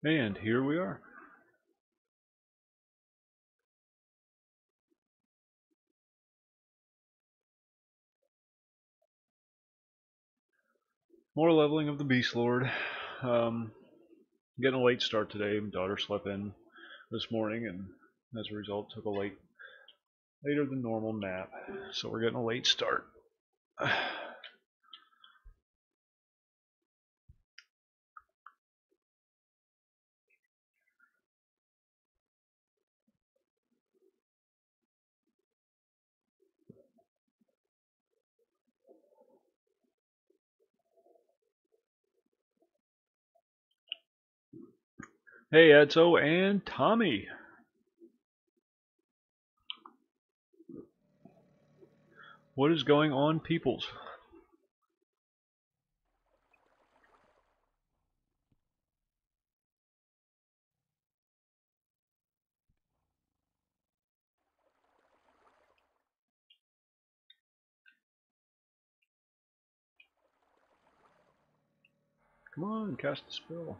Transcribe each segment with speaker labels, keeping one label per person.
Speaker 1: And here we are. More leveling of the Beastlord. Getting a late start today. My daughter slept in this morning and as a result took a later than normal nap. So we're getting a late start. Hey Edzo and Tommy. What is going on, peoples? Come on, cast a spell.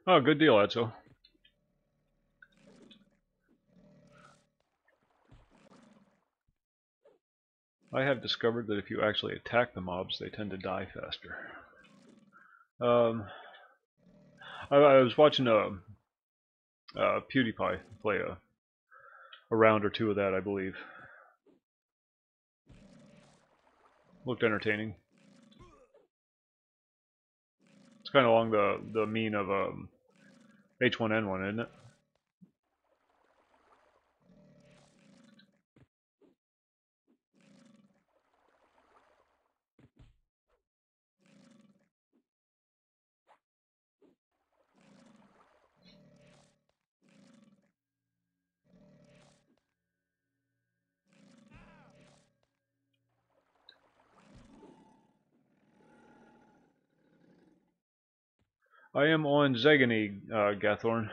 Speaker 1: Oh, good deal, Edzo. I have discovered that if you actually attack the mobs, they tend to die faster. I was watching PewDiePie play a round or two of that, I believe. Looked entertaining. It's kind of along the mean of H1N1, isn't it? I am on Zegany, Gathorn.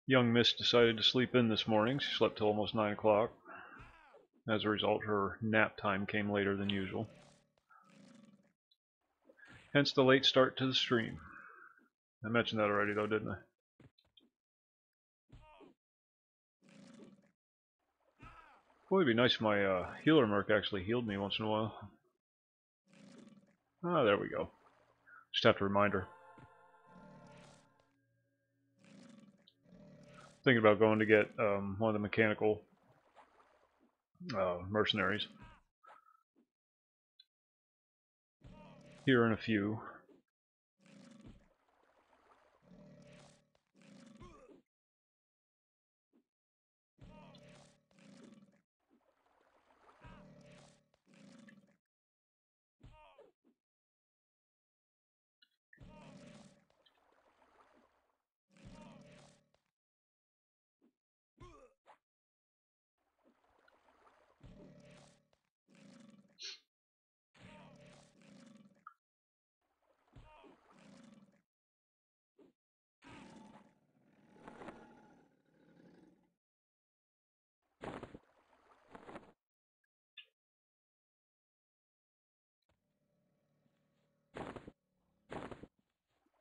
Speaker 1: Young Miss decided to sleep in this morning. She slept till almost 9 o'clock. As a result, her nap time came later than usual. Hence the late start to the stream. I mentioned that already though, didn't I? Boy, it'd be nice if my healer merc actually healed me once in a while. Ah, there we go. Just have to remind her. Thinking about going to get one of the mechanical mercenaries. Here in a few.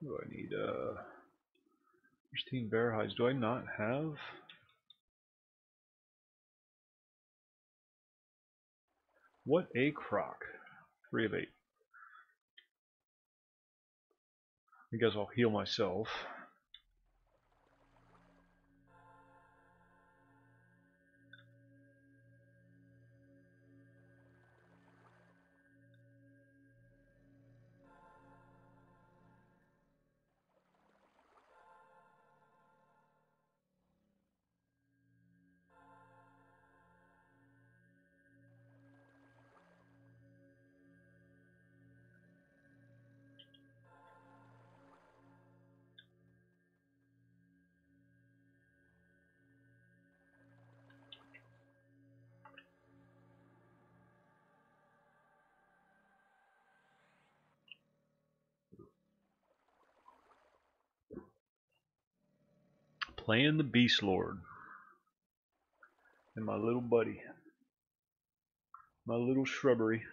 Speaker 1: Do I need 16 bear hides? Do I not have? What a crock. 3 of 8. I guess I'll heal myself. Playing the Beastlord. And my little buddy. My little Shrubbery.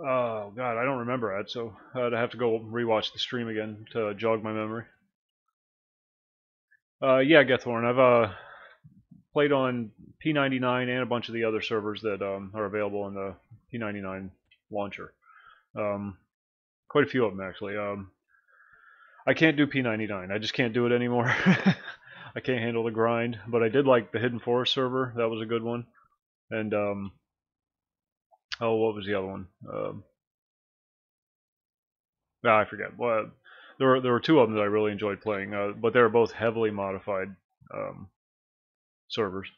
Speaker 1: Oh god, I don't remember that, so I'd have to go rewatch the stream again to jog my memory. Yeah, Gethorn, I've played on P99 and a bunch of the other servers that are available in the P99 launcher. Quite a few of them actually. I can't do P99. I just can't do it anymore. I can't handle the grind. But I did like the Hidden Forest server. That was a good one. And oh, what was the other one? I forget. Well, there were two of them that I really enjoyed playing, but they were both heavily modified servers.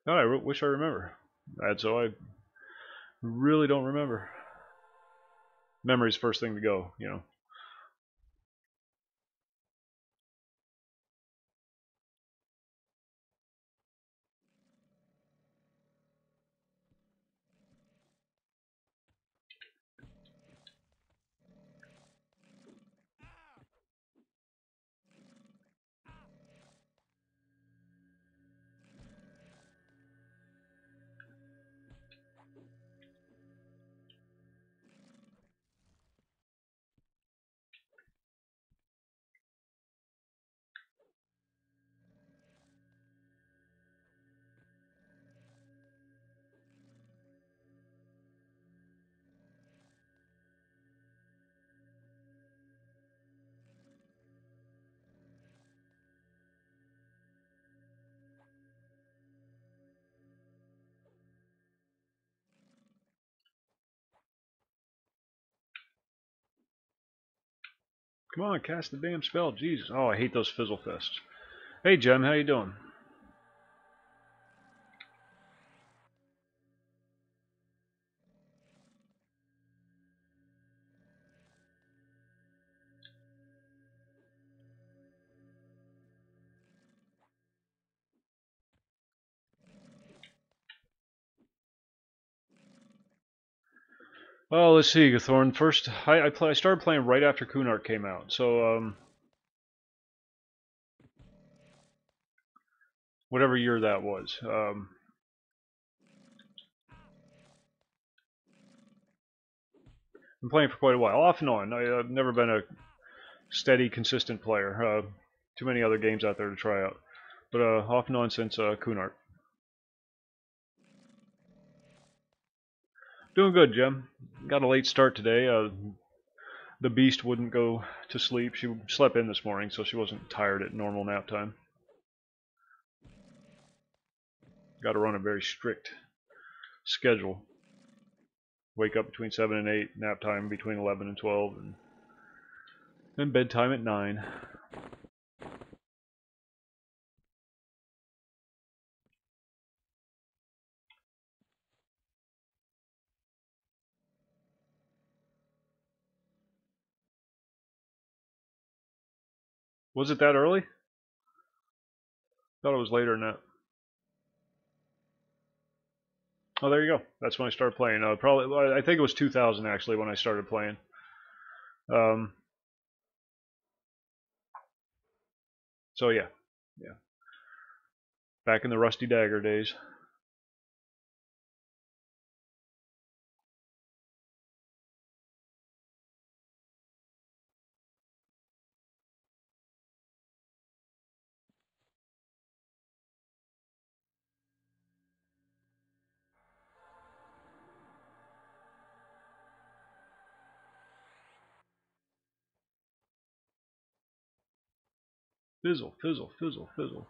Speaker 1: God, I wish I remember. So I really don't remember. Memory's first thing to go, you know. Come on, cast the damn spell. Jesus. Oh, I hate those fizzle fests. Hey, Jem, how you doing? Well, let's see, Gathorn. First, I started playing right after Kunart came out, so whatever year that was. Been playing for quite a while, off and on. I've never been a steady, consistent player. Too many other games out there to try out, but off and on since Kunart. Doing good, Jem. Got a late start today. The beast wouldn't go to sleep. She slept in this morning, so she wasn't tired at normal nap time. Got to run a very strict schedule. Wake up between 7 and 8, nap time between 11 and 12, and then bedtime at 9. Was it that early? Thought it was later than that. Oh, there you go. That's when I started playing. Probably, I think it was 2000 actually when I started playing. Um, so yeah, yeah. Back in the Rusty Dagger days. Fizzle, fizzle, fizzle, fizzle.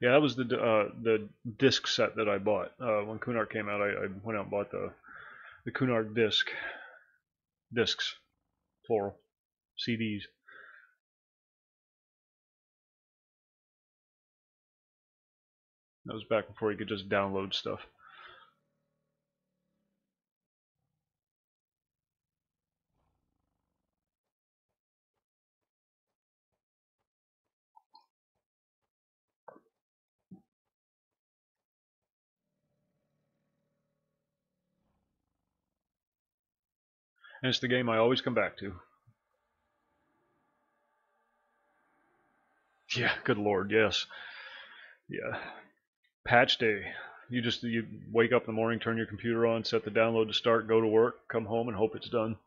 Speaker 1: Yeah, that was the disc set that I bought when Cunard came out. I went out and bought the Cunard discs, plural, CDs. That was back before you could just download stuff. And it's the game I always come back to. Yeah, good lord, yes. Yeah. Patch day. You wake up in the morning, turn your computer on, set the download to start, go to work, come home, and hope it's done.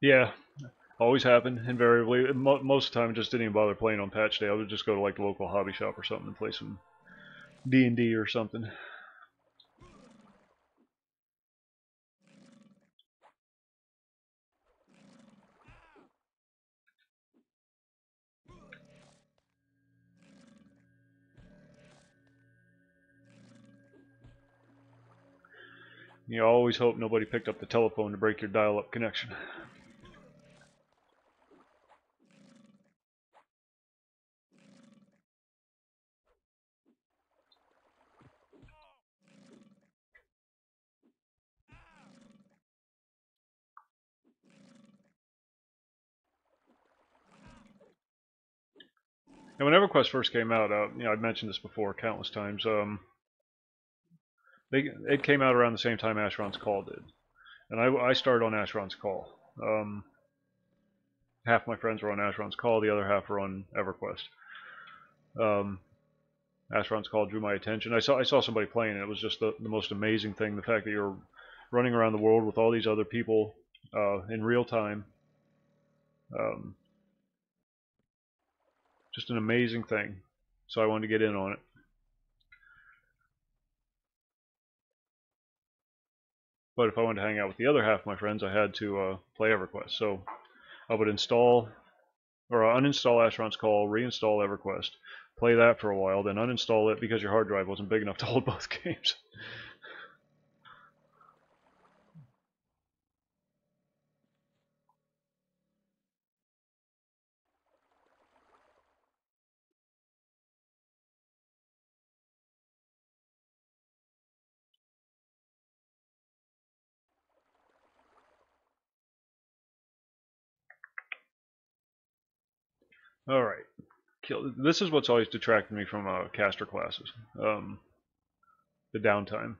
Speaker 1: Yeah, always happened, invariably. Most of the time, I just didn't even bother playing on patch day. I would just go to like the local hobby shop or something and play some D&D or something. You always hope nobody picked up the telephone to break your dial-up connection. And when EverQuest first came out, I've mentioned this before countless times. It came out around the same time Asheron's Call did, and I started on Asheron's Call. Half my friends were on Asheron's Call, the other half were on EverQuest. Asheron's Call drew my attention. I saw somebody playing it. It was just the most amazing thing. The fact that you're running around the world with all these other people in real time. Um, just an amazing thing. So I wanted to get in on it. But if I wanted to hang out with the other half of my friends, I had to play EverQuest. So I would install or uninstall Asheron's Call, reinstall EverQuest, play that for a while, then uninstall it because your hard drive wasn't big enough to hold both games. Alright. This is what's always detracted me from caster classes. The downtime.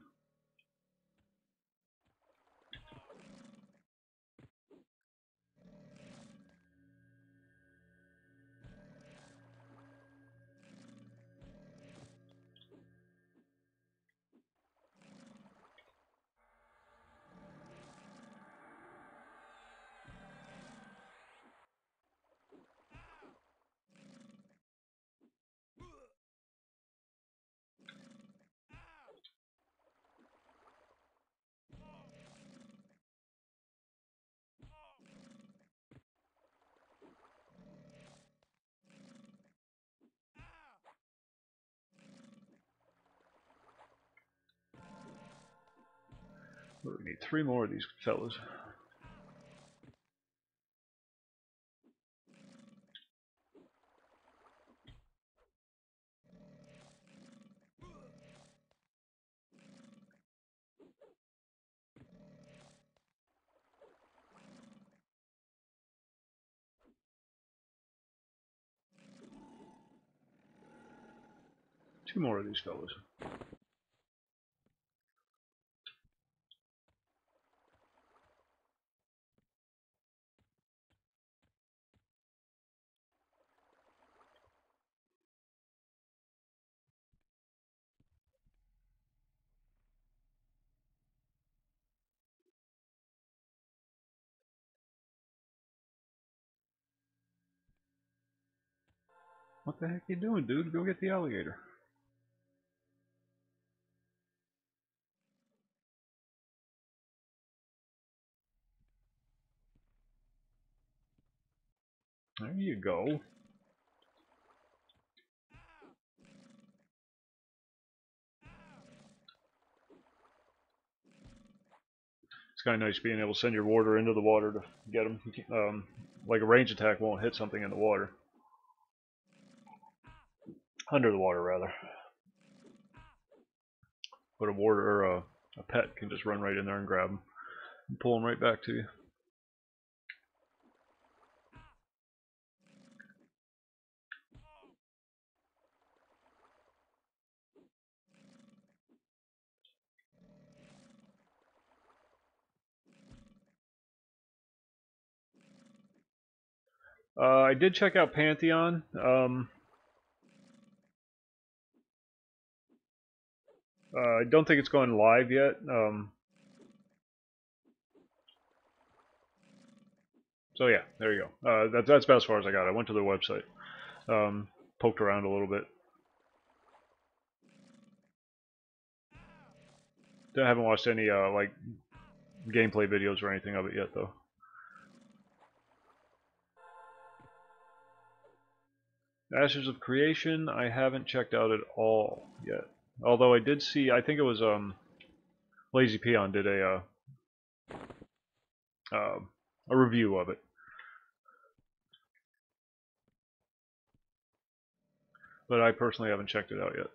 Speaker 1: We need 3 more of these fellas. Two more of these fellas. What the heck you doing, dude? Go get the alligator. There you go. It's kind of nice being able to send your warder into the water to get them. Like a range attack won't hit something in the water. Under the water, rather. But a warder or a pet can just run right in there and grab them and pull them right back to you. I did check out Pantheon. I don't think it's gone live yet. So yeah, there you go. That's about as far as I got. I went to their website, poked around a little bit. I haven't watched any like gameplay videos or anything of it yet, though. Ashes of Creation, I haven't checked out at all yet. Although I did see, I think it was Lazy Peon did uh, a review of it. But I personally haven't checked it out yet.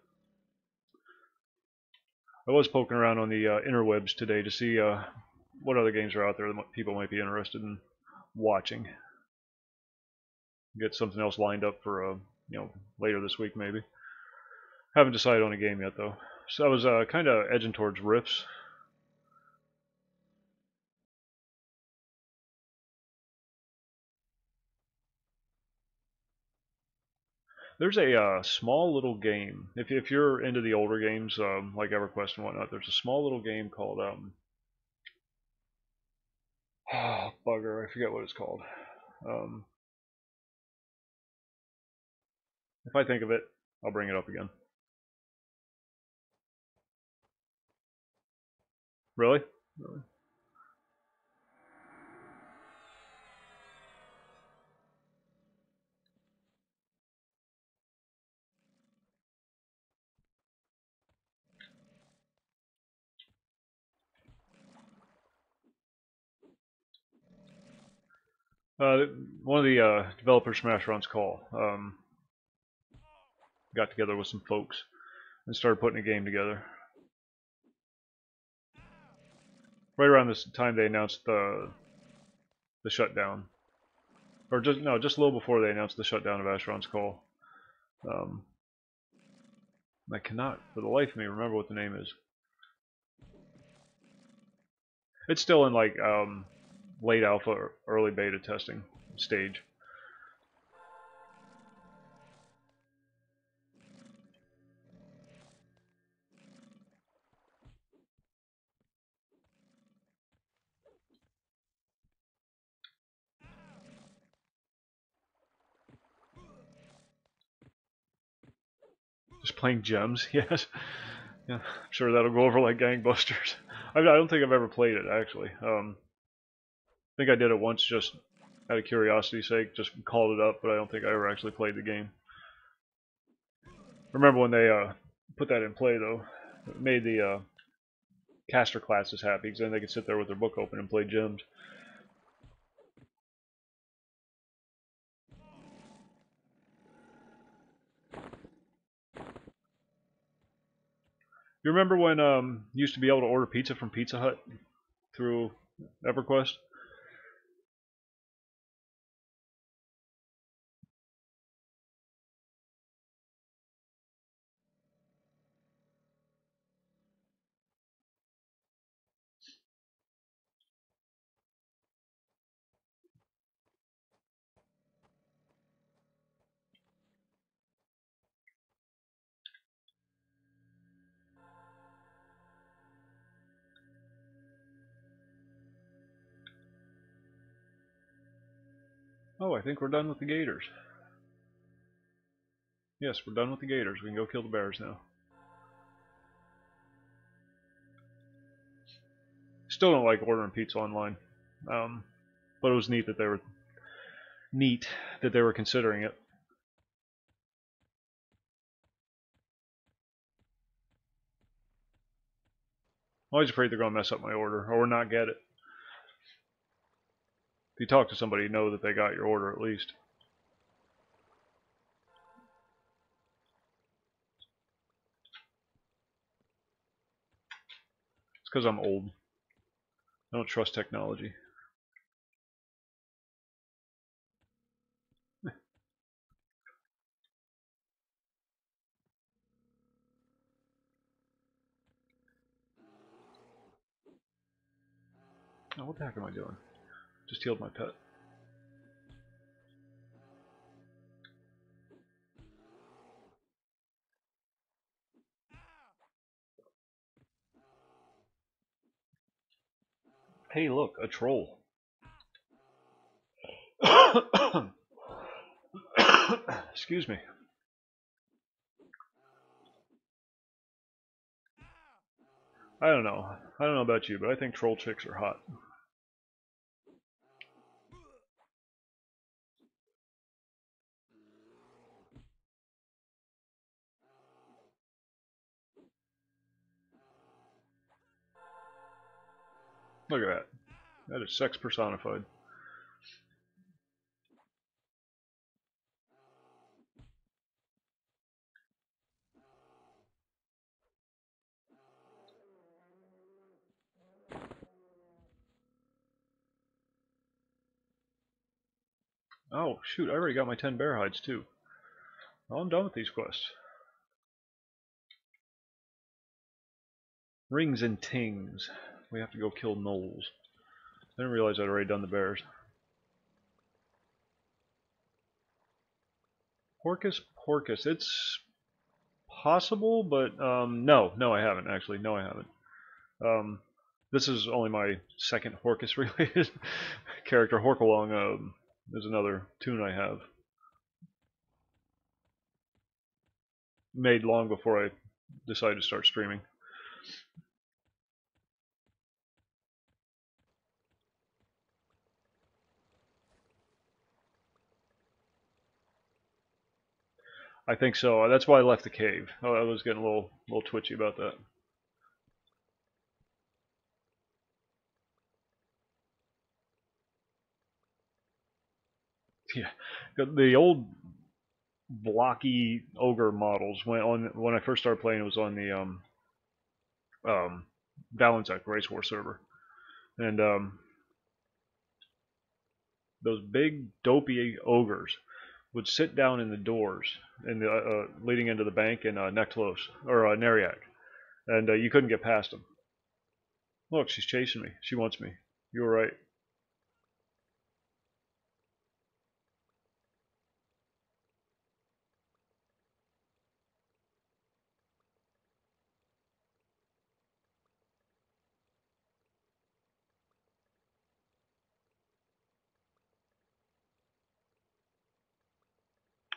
Speaker 1: I was poking around on the interwebs today to see what other games are out there that people might be interested in watching. Get something else lined up for later this week maybe. Haven't decided on a game yet though. So I was kind of edging towards Rifts. There's a small little game. If you're into the older games like EverQuest and whatnot, there's a small little game called oh, bugger, I forget what it's called. If I think of it, I'll bring it up again. Really? Really? One of the developers from Asheron's Call got together with some folks and started putting a game together. Right around this time they announced the shutdown, or just no, just a little before they announced the shutdown of Asheron's Call. I cannot, for the life of me, remember what the name is. It's still in like late alpha or early beta testing stage. Just playing gems, yes. Yeah, I'm sure that'll go over like gangbusters. I don't think I've ever played it actually. I think I did it once just out of curiosity's sake, just called it up, but I don't think I ever actually played the game. Remember when they put that in play though? It made the caster classes happy because then they could sit there with their book open and play gems. You remember when you used to be able to order pizza from Pizza Hut through EverQuest? Oh, I think we're done with the gators. Yes, we're done with the gators. We can go kill the bears now. Still don't like ordering pizza online, but it was neat that they were considering it. I'm always afraid they're going to mess up my order or not get it. If you talk to somebody, you know that they got your order at least. It's because I'm old. I don't trust technology. Oh, what the heck am I doing? Just healed my pet. Hey, look, a troll. Excuse me. I don't know. I don't know about you, but I think troll chicks are hot. Look at that. That is sex personified. Oh, shoot, I already got my 10 bear hides, too. Well, I'm done with these quests. Rings and tings. We have to go kill gnolls. I didn't realize I'd already done the bears. Porcus porcus. It's possible, but no, I haven't actually. No, I haven't. This is only my second Horcus related character. Horkalong is another tune I have made long before I decided to start streaming. I think so. That's why I left the cave. I was getting a little twitchy about that. Yeah, the old blocky ogre models went on when I first started playing. It was on the Valentek Race War server, and those big dopey ogres would sit down in the doors in the leading into the bank in Neklos or Neriak, and you couldn't get past them. Look, she's chasing me. She wants me. You were right.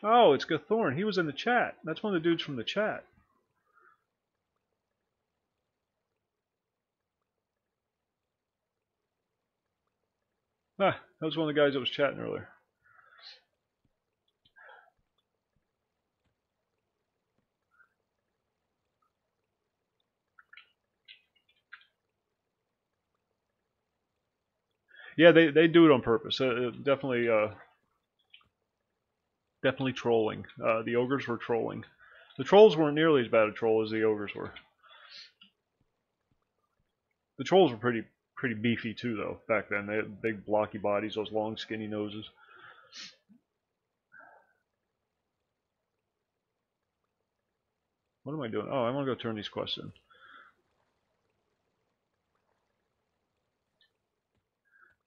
Speaker 1: Oh, it's Gathorn. He was in the chat. That's one of the dudes from the chat. Ah, that was one of the guys that was chatting earlier. Yeah, they do it on purpose. Definitely definitely trolling. The ogres were trolling. The trolls weren't nearly as bad a troll as the ogres were. The trolls were pretty beefy too, though. Back then, they had big blocky bodies, those long skinny noses. What am I doing? Oh, I want to go turn these quests in.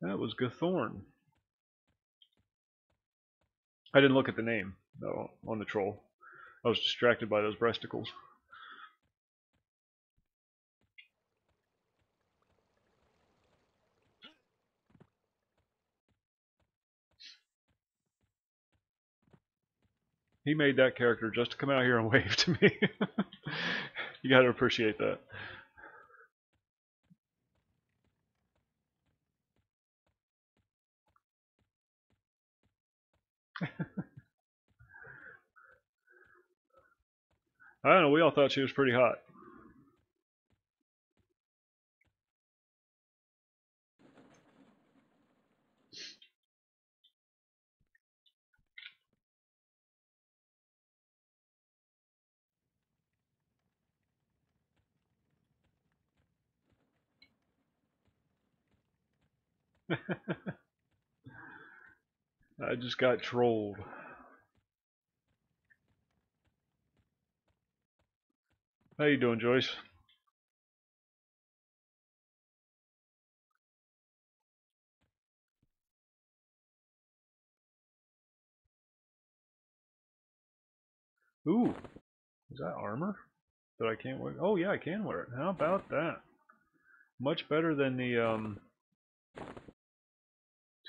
Speaker 1: That was Gathorn. I didn't look at the name though on the troll. I was distracted by those breasticles. He made that character just to come out here and wave to me. You got to appreciate that. I don't know. We all thought she was pretty hot. I just got trolled. How you doing, Joyce? Ooh, is that armor that I can't wear? Oh yeah, I can wear it. How about that? Much better than the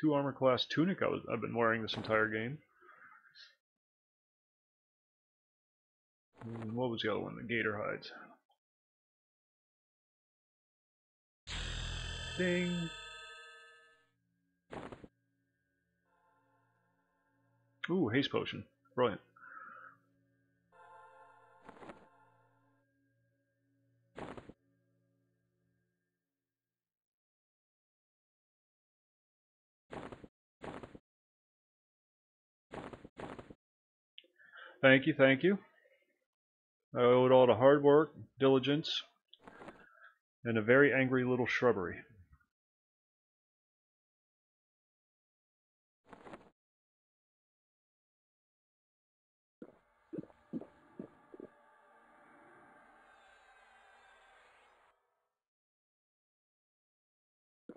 Speaker 1: 2 armor class tunic I've been wearing this entire game. And what was the other one? The gator hides. Ding. Ooh, haste potion. Brilliant. Thank you, thank you. I owe it all to hard work, diligence, and a very angry little shrubbery.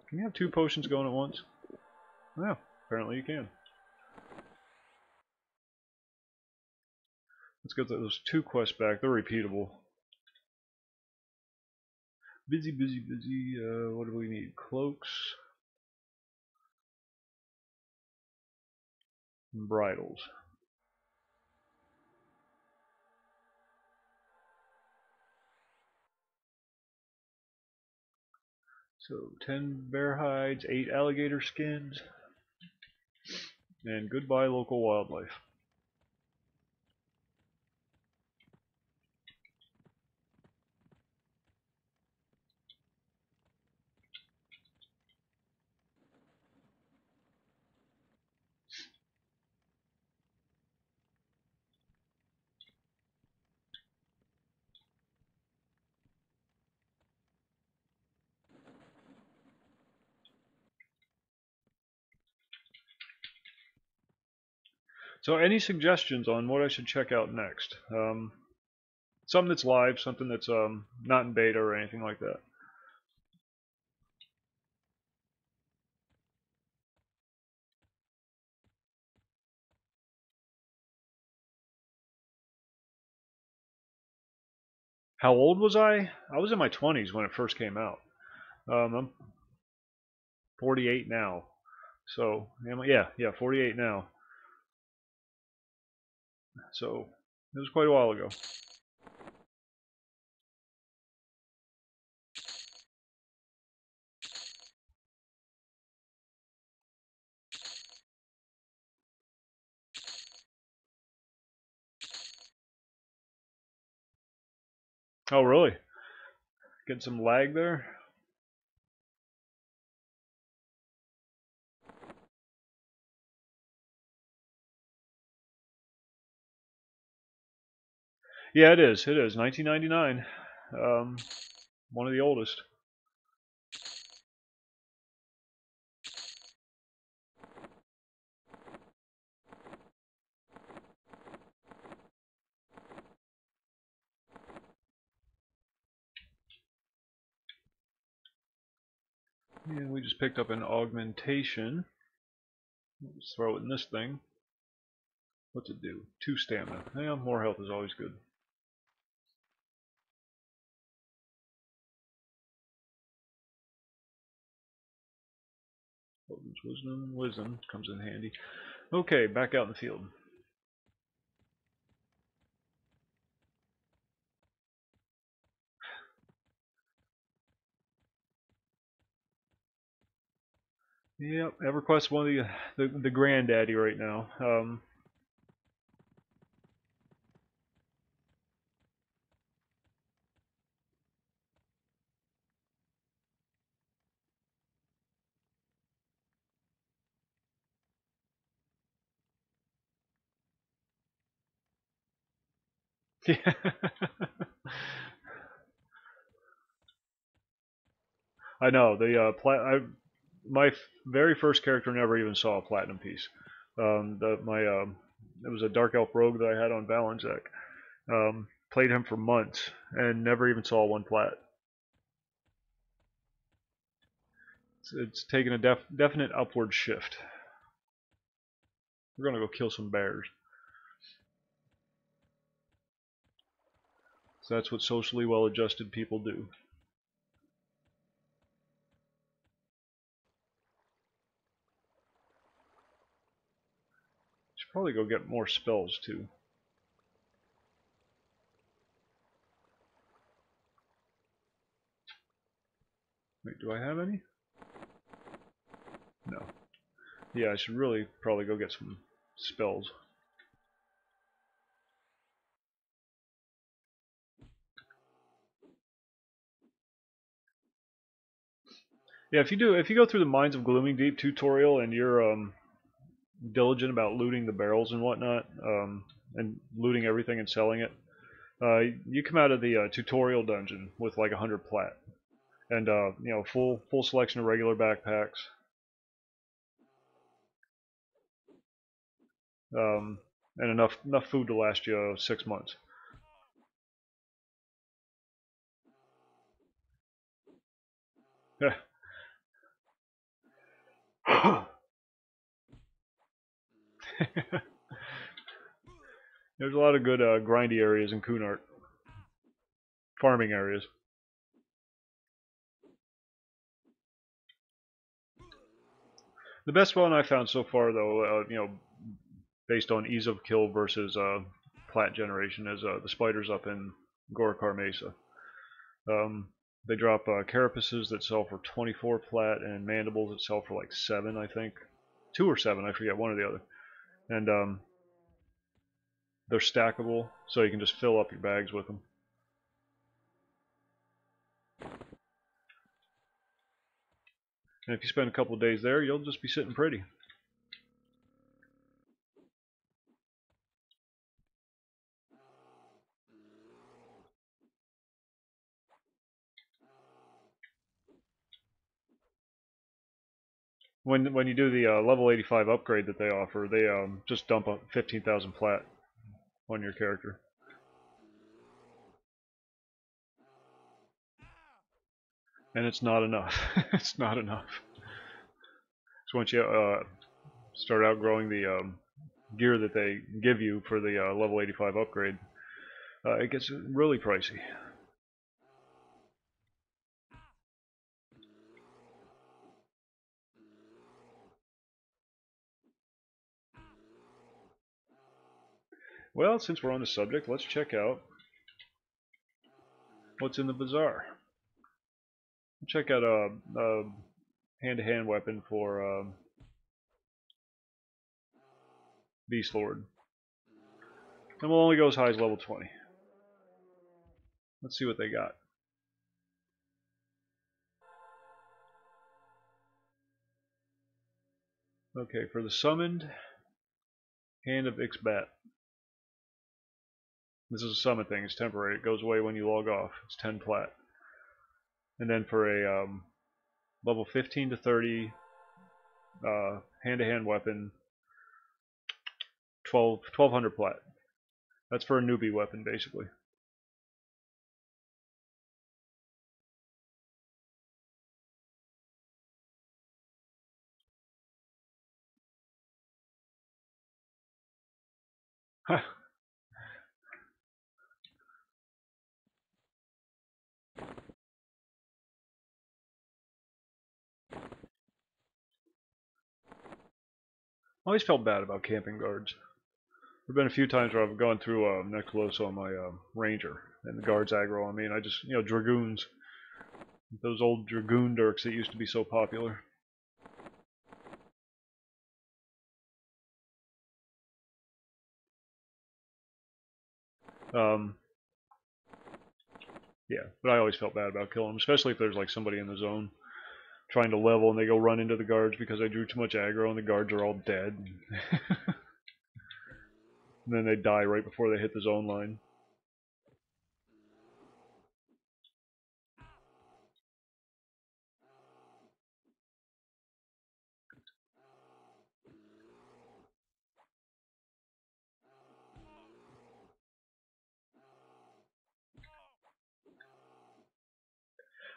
Speaker 1: Can you have 2 potions going at once? Yeah, apparently you can. Let's get those 2 quests back. They're repeatable. Busy, busy, busy. What do we need? Cloaks and bridles. So 10 bear hides, 8 alligator skins, and goodbye local wildlife. So, any suggestions on what I should check out next? Something that's live, something that's not in beta or anything like that. How old was I? I was in my 20s when it first came out. I'm 48 now. So, yeah, 48 now. So, it was quite a while ago. Oh, really? Getting some lag there? Yeah, it is. It is. 1999. Um, one of the oldest. And we just picked up an augmentation. Let's throw it in this thing. What's it do? 2 stamina. Yeah, more health is always good. Wisdom. Wisdom comes in handy. Okay, back out in the field. Yep, EverQuest one of the granddaddy right now. Yeah. I know my very first character never even saw a platinum piece. It was a dark elf rogue that I had on Valenzac. Played him for months and never even saw one plat. It's taken a definite upward shift. We're gonna go kill some bears. So that's what socially well-adjusted people do. Should probably go get more spells too. Wait, do I have any? No. Yeah, I should really probably go get some spells. Yeah, if you go through the Mines of Glooming Deep tutorial and you're diligent about looting the barrels and whatnot, and looting everything and selling it, you come out of the tutorial dungeon with like 100 plat, and full selection of regular backpacks, and enough food to last you 6 months. There's a lot of good grindy areas in Kunart, farming areas. The best one I found so far, though, based on ease of kill versus plat generation, is the spiders up in Gorkar Mesa. Um, they drop carapaces that sell for 24 plat and mandibles that sell for like 7, I think. 2 or 7, I forget, one or the other. And they're stackable, so you can just fill up your bags with them. And if you spend a couple of days there, you'll just be sitting pretty. when you do the level 85 upgrade that they offer, they just dump up 15,000 plat on your character. And it's not enough. It's not enough. So once you start outgrowing the gear that they give you for the level 85 upgrade, it gets really pricey. Well, since we're on the subject, let's check out what's in the bazaar. Check out a hand-to-hand weapon for Beastlord. And we'll only go as high as level 20. Let's see what they got. Okay, for the summoned, Hand of Ixbat. This is a summon thing, it's temporary. It goes away when you log off. It's 10 plat. And then for a level 15 to 30 hand-to-hand weapon, 1200 plat. That's for a newbie weapon, basically. Huh. I always felt bad about camping guards. There have been a few times where I've gone through Nectalos on my Ranger, and the guards aggro on me, and I just, Dragoons. Those old Dragoon Dirks that used to be so popular. Um, yeah, but I always felt bad about killing them, especially if there's like somebody in the zone trying to level and they go run into the guards because I drew too much aggro and the guards are all dead. And then they die right before they hit the zone line.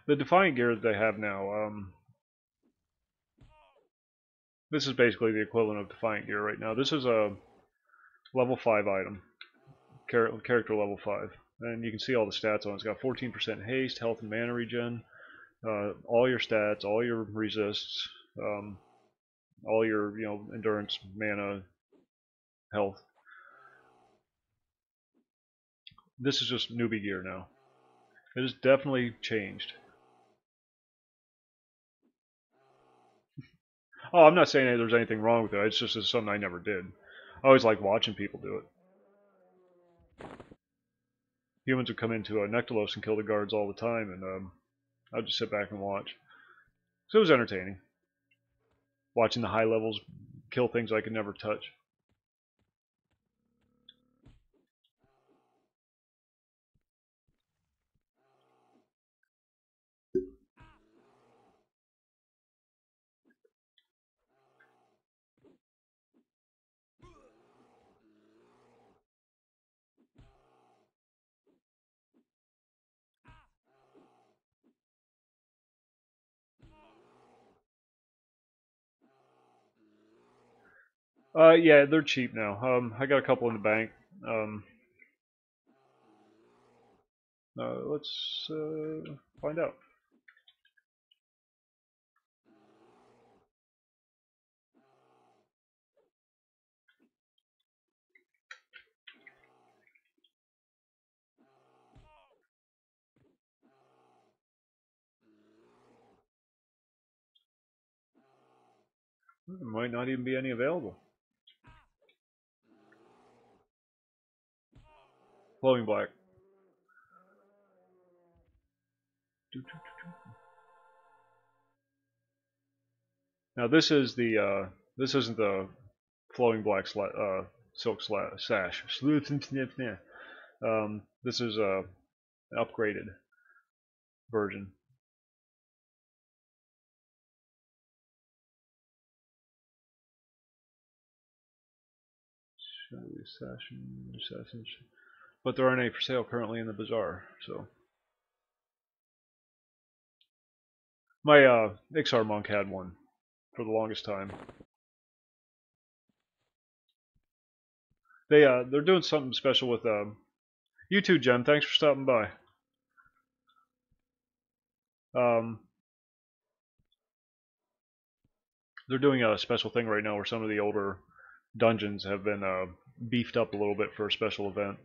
Speaker 1: The Defiant gear that they have now, this is basically the equivalent of Defiant gear right now. This is a level 5 item, character level 5. And you can see all the stats on it. It's got 14% haste, health, and mana regen. All your stats, all your resists, all your endurance, mana, health. This is just newbie gear now. It has definitely changed. Oh, I'm not saying that there's anything wrong with it. It's just something I never did. I always like watching people do it. Humans would come into a Nectalos and kill the guards all the time, and I'd just sit back and watch. So it was entertaining. Watching the high levels kill things I could never touch. Yeah, they're cheap now. I got a couple in the bank. Let's find out. There might not even be any available. Flowing black. Now this is the this isn't the flowing black silk sash. This is an upgraded version. Assassins. But there aren't any for sale currently in the bazaar, so. My Ixar monk had one for the longest time. They're doing something special with you too, Jen. Thanks for stopping by. They're doing a special thing right now where some of the older dungeons have been beefed up a little bit for a special event.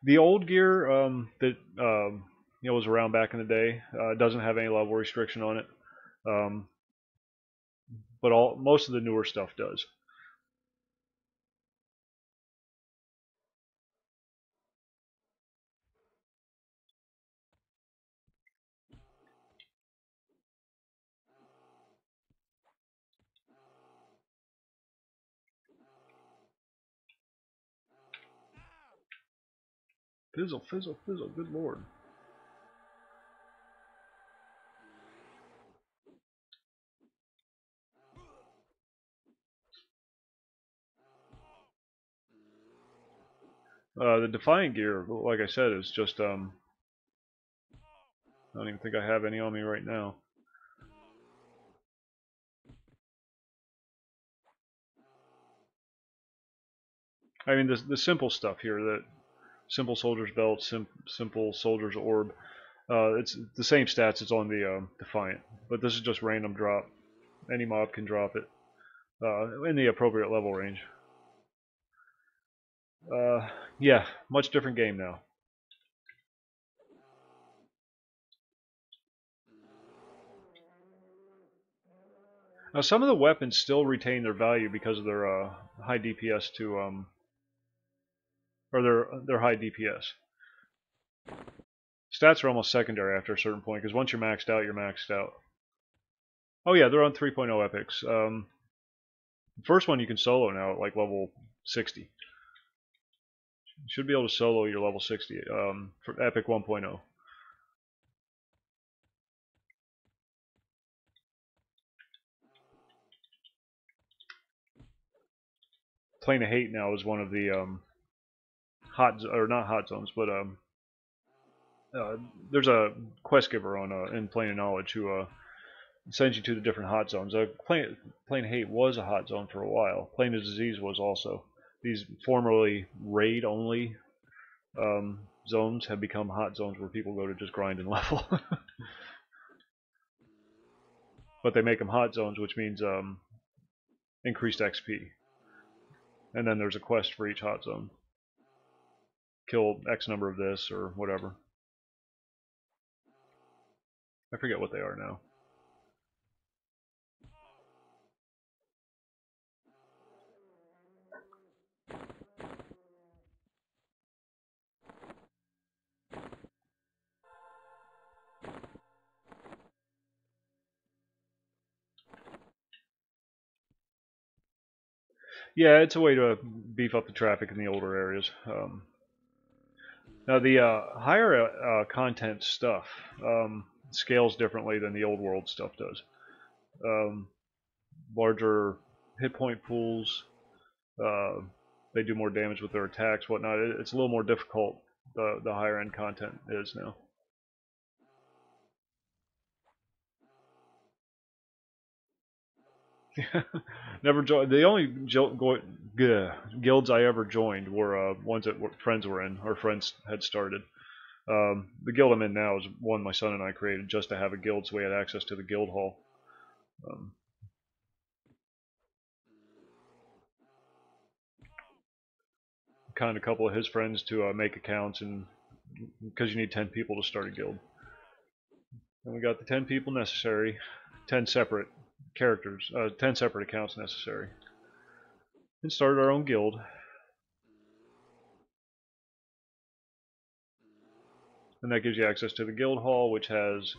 Speaker 1: The old gear that was around back in the day doesn't have any level restriction on it, but most of the newer stuff does. Fizzle, fizzle, fizzle. Good lord. The Defiant gear, like I said, is just I don't even think I have any on me right now. I mean, the simple stuff here, that simple soldier's belt, simple soldier's orb, it's the same stats as on the Defiant, but this is just random drop. Any mob can drop it in the appropriate level range. Yeah, much different game now. Now some of the weapons still retain their value because of their high DPS or their high DPS. Stats are almost secondary after a certain point because once you're maxed out, you're maxed out. Oh yeah, they're on 3.0 epics. The first one you can solo now at like level 60. You should be able to solo your level 60 for Epic 1.0. Plane of Hate now is one of the not hot zones, but there's a quest giver on in Plane of Knowledge who sends you to the different hot zones. Plane of Hate was a hot zone for a while. Plane of Disease was also. These formerly raid only zones have become hot zones where people go to just grind and level. But they make them hot zones, which means increased XP. And then there's a quest for each hot zone. Kill X number of this or whatever. I forget what they are now. Yeah, it's a way to beef up the traffic in the older areas. Now the higher content stuff scales differently than the old world stuff does. Larger hit point pools, they do more damage with their attacks, whatnot. It's a little more difficult the higher end content is now. Never joined. The only guilds I ever joined were ones that friends were in, or friends had started. The guild I'm in now is one my son and I created just to have a guild, so we had access to the guild hall. Kind of a couple of his friends to make accounts, and because you need 10 people to start a guild. And we got the 10 people necessary, 10 separate characters, 10 separate accounts necessary, and started our own guild. And that gives you access to the guild hall, which has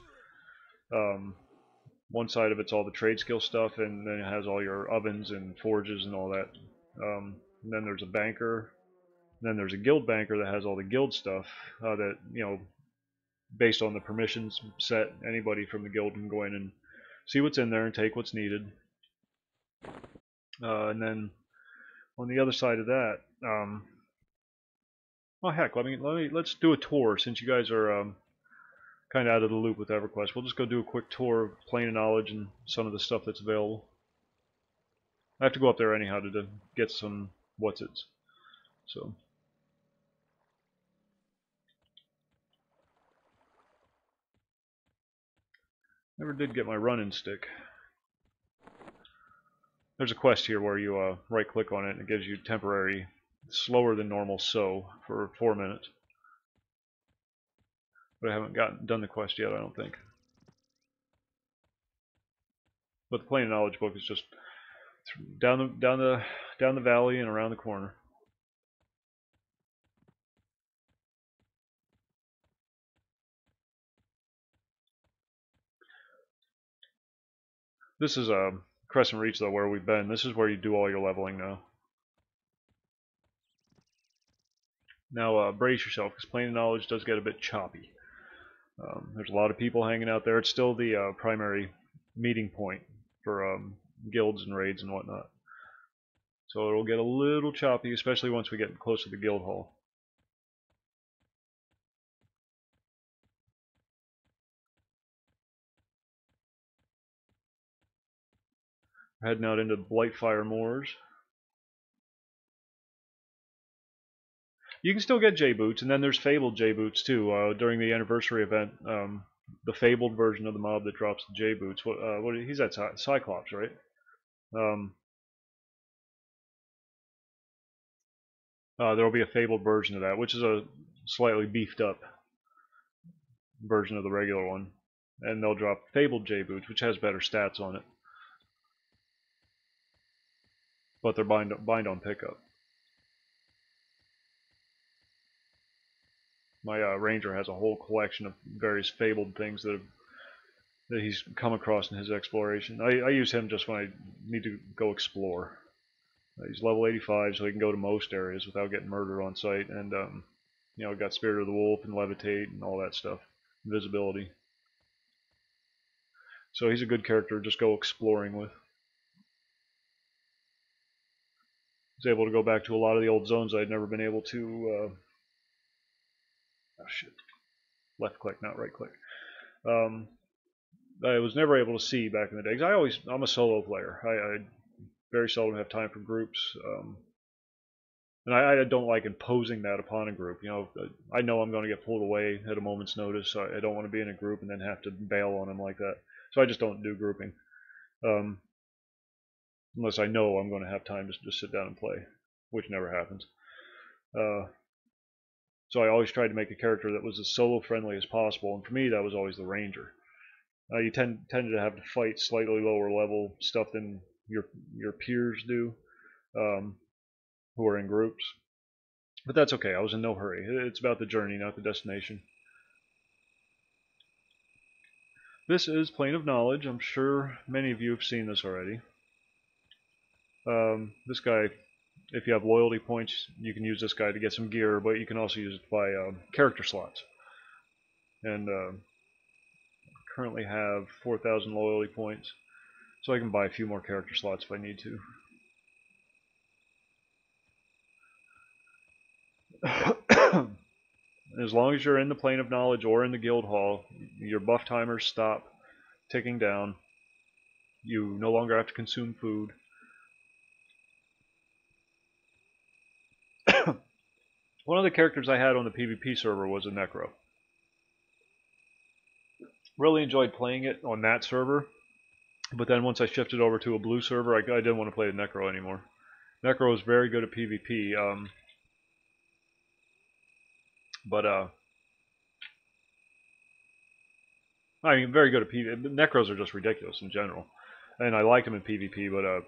Speaker 1: one side of it's all the trade skill stuff, and then it has all your ovens and forges and all that. And then there's a banker. And then there's a guild banker that has all the guild stuff that based on the permissions set, anybody from the guild can go in and see what's in there and take what's needed. And then on the other side of that, oh heck, let's do a tour since you guys are kind of out of the loop with EverQuest. We'll just go do a quick tour of Plane of Knowledge and some of the stuff that's available. I have to go up there anyhow to get some what's-its. So. Never did get my running stick. There's a quest here where you right click on it and it gives you temporary slower than normal for 4 minutes. But I haven't done the quest yet, I don't think. But the Plane of Knowledge book is just down the valley and around the corner. This is Crescent Reach though, where we've been. This is where you do all your leveling now. Now brace yourself, because Plane of Knowledge does get a bit choppy. There's a lot of people hanging out there. It's still the primary meeting point for guilds and raids and whatnot. So it'll get a little choppy, especially once we get close to the guild hall. We're heading out into Blightfire Moors. You can still get J-Boots, and then there's Fabled J-Boots too. During the anniversary event, the Fabled version of the mob that drops the J-Boots. He's at Cyclops, right? There'll be a Fabled version of that, which is a slightly beefed up version of the regular one. And they'll drop Fabled J-Boots, which has better stats on it. But they're bind on pickup. My ranger has a whole collection of various fabled things that he's come across in his exploration. I use him just when I need to go explore. He's level 85, so he can go to most areas without getting murdered on sight, and you know, got Spirit of the Wolf and Levitate and all that stuff, invisibility. So he's a good character to just go exploring with. He's able to go back to a lot of the old zones I'd never been able to. Oh shit! Left click, not right click. I was never able to see back in the day. Cause I'm a solo player. I very seldom have time for groups, and I don't like imposing that upon a group. You know, I know I'm going to get pulled away at a moment's notice. So I don't want to be in a group and then have to bail on them like that. So I just don't do grouping, unless I know I'm going to have time to just sit down and play, which never happens. So I always tried to make a character that was as solo friendly as possible, and for me that was always the ranger. You tended to have to fight slightly lower level stuff than your peers do, who are in groups. But that's okay. I was in no hurry. It's about the journey, not the destination. This is Plane of Knowledge. I'm sure many of you have seen this already. This guy, if you have loyalty points, you can use this guy to get some gear, but you can also use it to buy character slots. And currently have 4,000 loyalty points, so I can buy a few more character slots if I need to. As long as you're in the Plane of Knowledge or in the guild hall, your buff timers stop ticking down. You no longer have to consume food. One of the characters I had on the PvP server was a Necro. Really enjoyed playing it on that server, but then once I shifted over to a blue server, I didn't want to play the Necro anymore. Necro is very good at PvP, but I mean, very good at PvP. Necros are just ridiculous in general, and I like them in PvP, but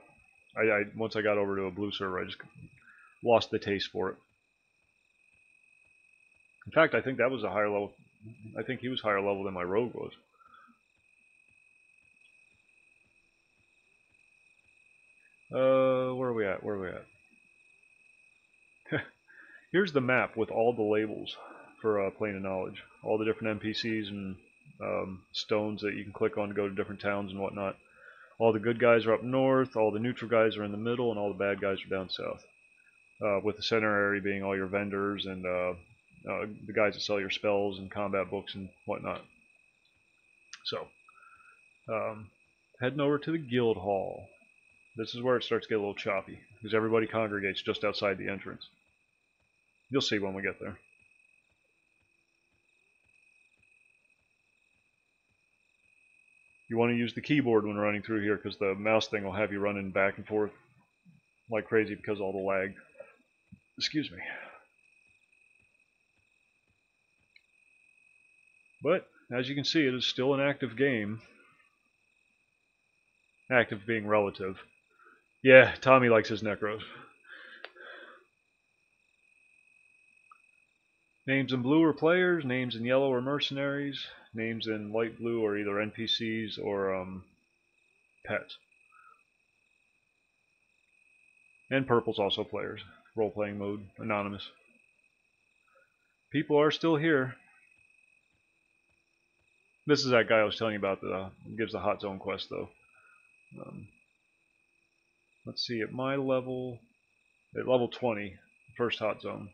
Speaker 1: once I got over to a blue server, I just lost the taste for it. In fact, I think that was a higher level. I think he was higher level than my rogue was. Where are we at? Where are we at? Here's the map with all the labels. for Plane of Knowledge. All the different NPCs and stones that you can click on to go to different towns and whatnot. All the good guys are up north, all the neutral guys are in the middle, and all the bad guys are down south. With the center area being all your vendors and the guys that sell your spells and combat books and whatnot. So, heading over to the guild hall. This is where it starts to get a little choppy, because everybody congregates just outside the entrance. You'll see when we get there. You want to use the keyboard when running through here, because the mouse thing will have you running back and forth like crazy because of all the lag. Excuse me. But, as you can see, it is still an active game. Active being relative. Yeah, Tommy likes his necros. Names in blue are players, names in yellow are mercenaries, names in light blue are either NPCs or pets. And purple's also players. Role-playing mode, anonymous. People are still here. This is that guy I was telling you about that gives the hot zone quest, though. Let's see, at my level, at level 20, first hot zone.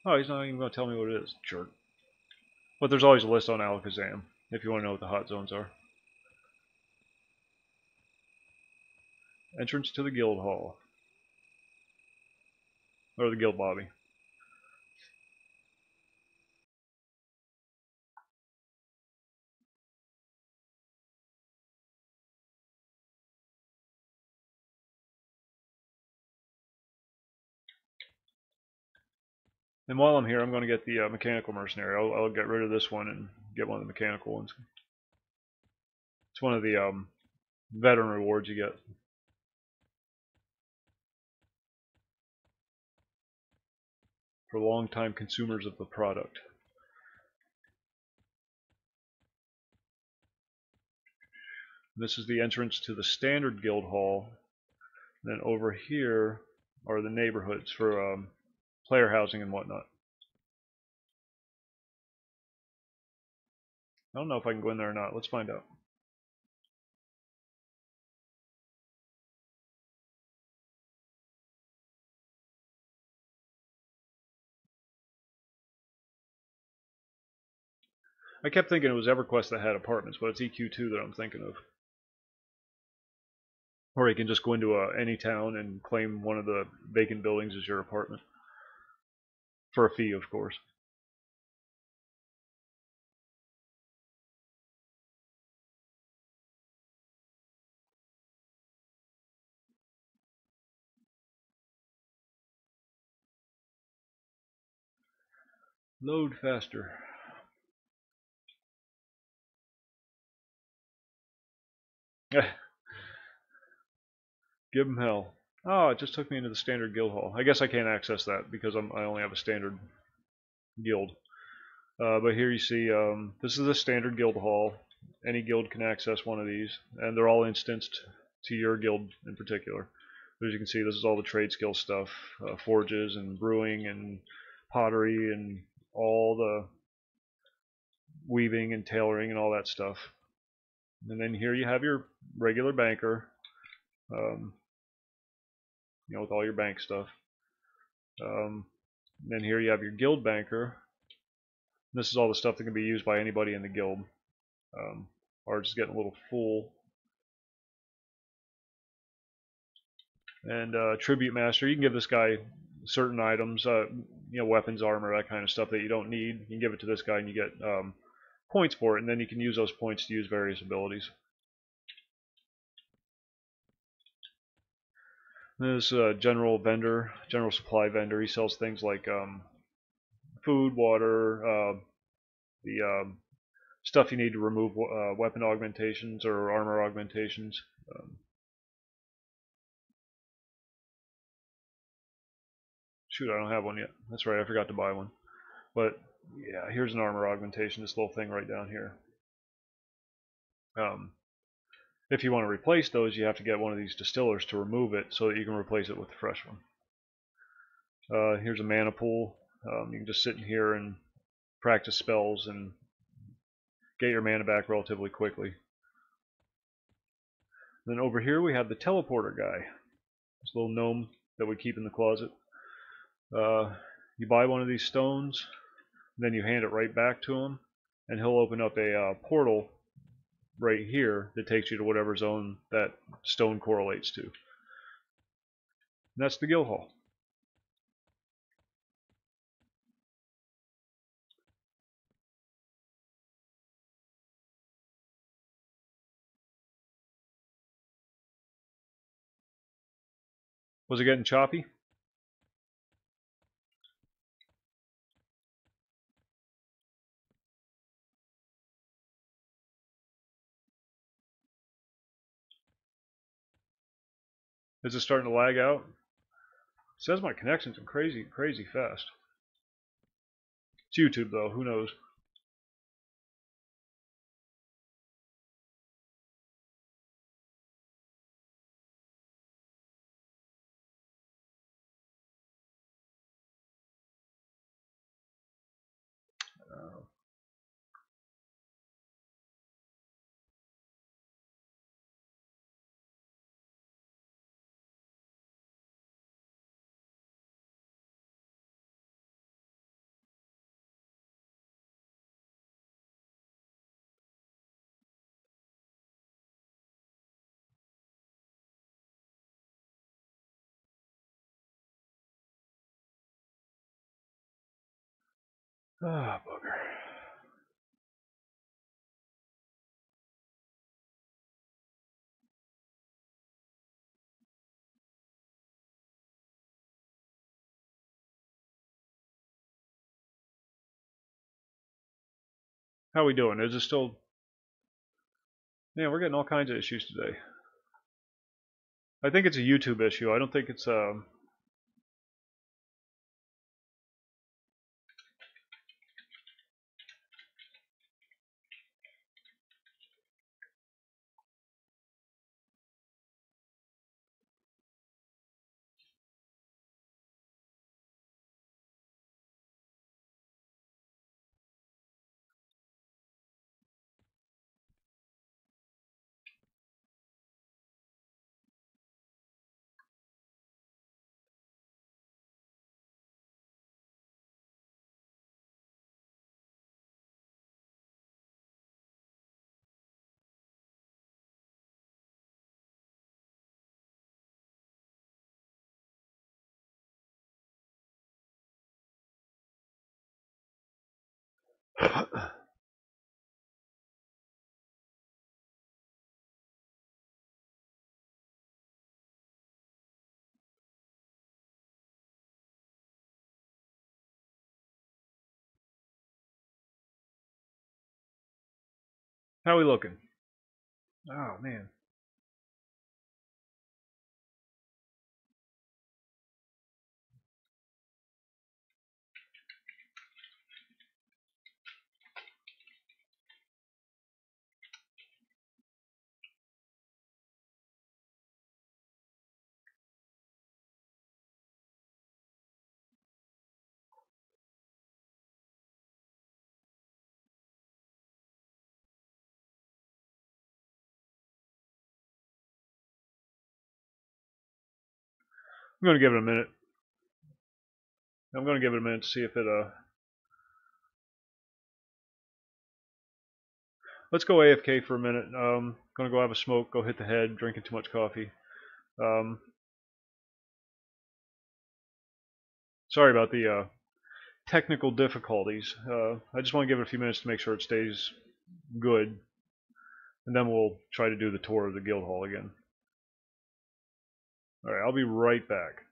Speaker 1: Oh, he's not even going to tell me what it is, jerk. But there's always a list on Alakazam, if you want to know what the hot zones are. Entrance to the guild hall. Or the guild lobby. And while I'm here, I'm going to get the mechanical mercenary. I'll get rid of this one and get one of the mechanical ones. It's one of the veteran rewards you get. For long-time consumers of the product. This is the entrance to the standard guild hall. And then over here are the neighborhoods for player housing and whatnot. I don't know if I can go in there or not. Let's find out. I kept thinking it was EverQuest that had apartments, but it's EQ2 that I'm thinking of. Or you can just go into any town and claim one of the vacant buildings as your apartment. For a fee, of course. Load faster. Give him hell. Oh, it just took me into the standard guild hall. I guess I can't access that because I only have a standard guild. But here you see, this is a standard guild hall. Any guild can access one of these, and they're all instanced to your guild in particular. But as you can see, this is all the trade skill stuff, forges and brewing and pottery and all the weaving and tailoring and all that stuff. And then here you have your regular banker, with all your bank stuff. Then here you have your guild banker. This is all the stuff that can be used by anybody in the guild. Ours is getting a little full. And tribute master, you can give this guy certain items, weapons, armor, that kind of stuff that you don't need. You can give it to this guy and you get points for it, and then you can use those points to use various abilities. This general vendor, general supply vendor, he sells things like food, water, the stuff you need to remove weapon augmentations or armor augmentations. Shoot, I don't have one yet. That's right, I forgot to buy one. But yeah, here's an armor augmentation, this little thing right down here. If you want to replace those, you have to get one of these distillers to remove it so that you can replace it with a fresh one. Here's a mana pool. You can just sit in here and practice spells and get your mana back relatively quickly. Then over here we have the teleporter guy. This little gnome that we keep in the closet. You buy one of these stones, then you hand it right back to him, and he'll open up a portal right here that takes you to whatever zone that stone correlates to. And that's the guild hall. Was it getting choppy? Is it starting to lag out? It says my connection's crazy fast. It's YouTube though, who knows? Ah, bugger. How we doing? Is it still... Man, we're getting all kinds of issues today. I think it's a YouTube issue. I don't think it's How we looking? Oh, man. I'm going to give it a minute. I'm going to give it a minute to see if it... Let's go AFK for a minute. Going to go have a smoke, go hit the head, drinking too much coffee. Sorry about the technical difficulties. I just want to give it a few minutes to make sure it stays good. And then we'll try to do the tour of the guild hall again. Alright, I'll be right back.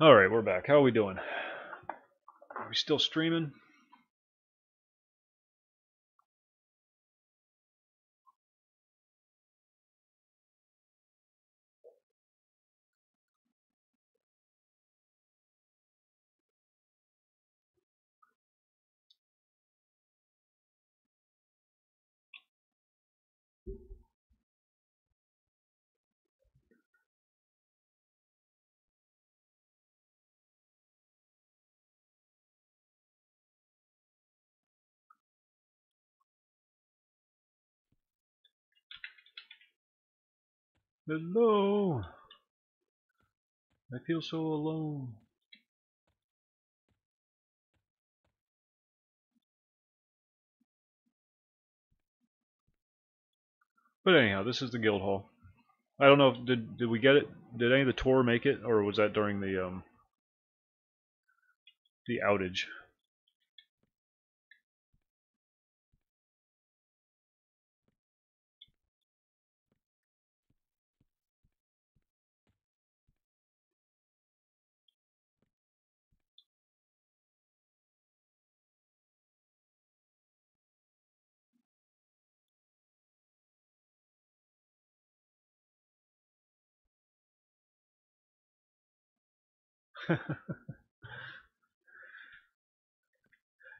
Speaker 1: Alright, we're back. How are we doing? Are we still streaming? Hello! I feel so alone. But anyhow, this is the guild hall. I don't know if did we get it? Did any of the tour make it, or was that during the outage?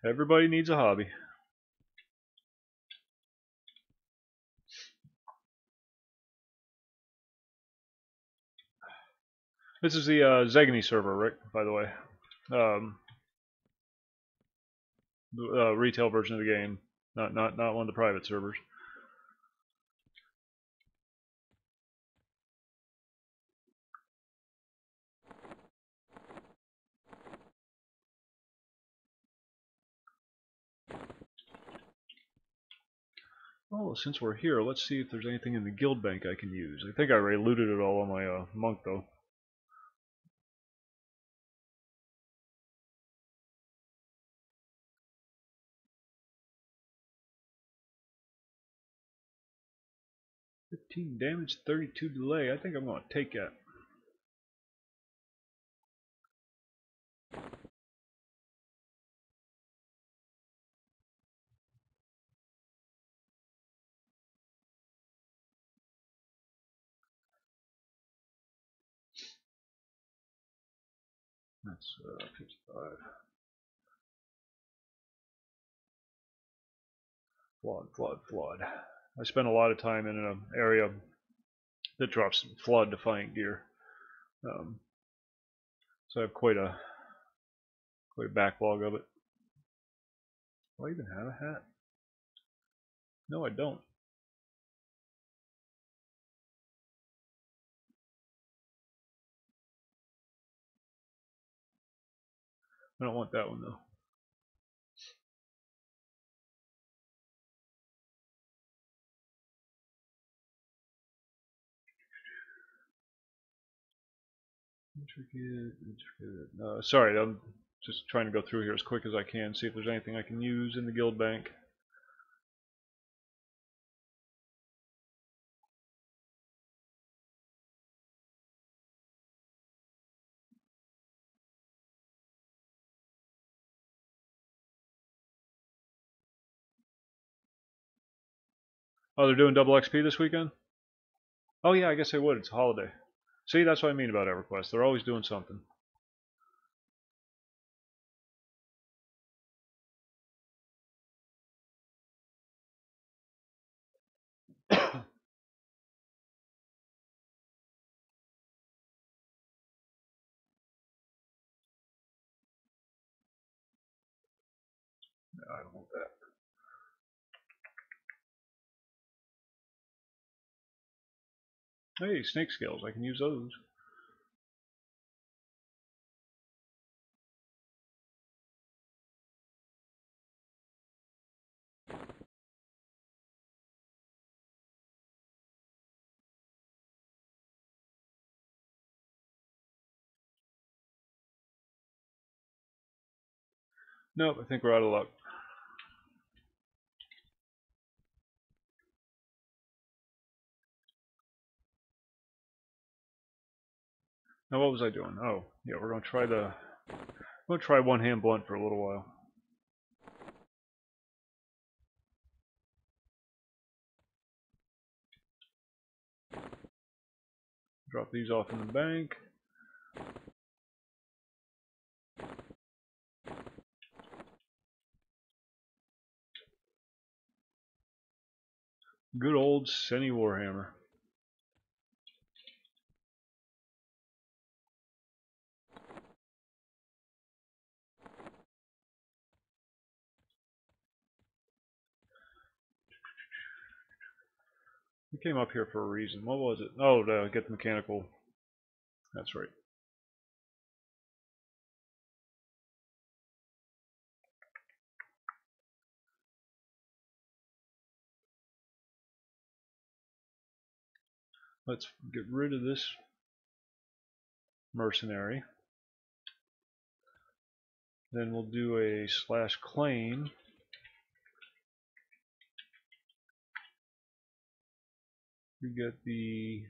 Speaker 1: Everybody needs a hobby. This is the Zegany server, Rick, by the way. The retail version of the game, not one of the private servers. Oh, since we're here, let's see if there's anything in the guild bank I can use. I think I already looted it all on my monk, though. "15 damage, 32 delay. I think I'm going to take that." That's 55. Flood. I spent a lot of time in an area that drops flood defiant gear. Um, so I have quite a backlog of it. Do I even have a hat? No, I don't. I don't want that one though. Intricate. Sorry, I'm just trying to go through here as quick as I can, see if there's anything I can use in the guild bank. Oh, they're doing double XP this weekend? Oh yeah, I guess they would. It's a holiday. See, that's what I mean about EverQuest. They're always doing something. I don't want that. Hey, snake scales. I can use those. Nope, I think we're out of luck. Now what was I doing? Oh, yeah, we're gonna try one hand blunt for a little while. Drop these off in the bank. Good old Seni Warhammer. We came up here for a reason. What was it? Oh, to get the mechanical. That's right. Let's get rid of this mercenary. Then we'll do a /claim. We get the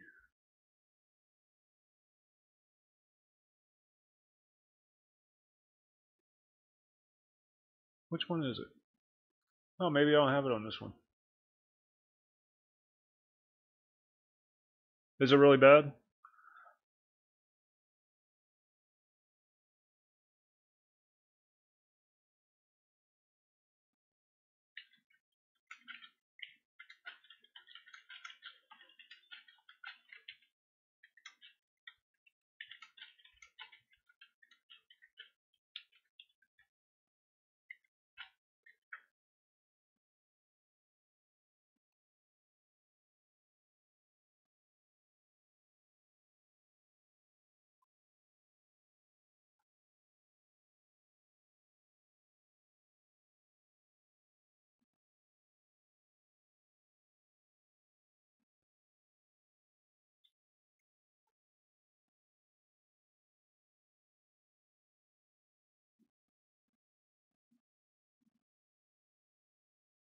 Speaker 1: which one is it? Oh, maybe I don't have it on this one. Is it really bad?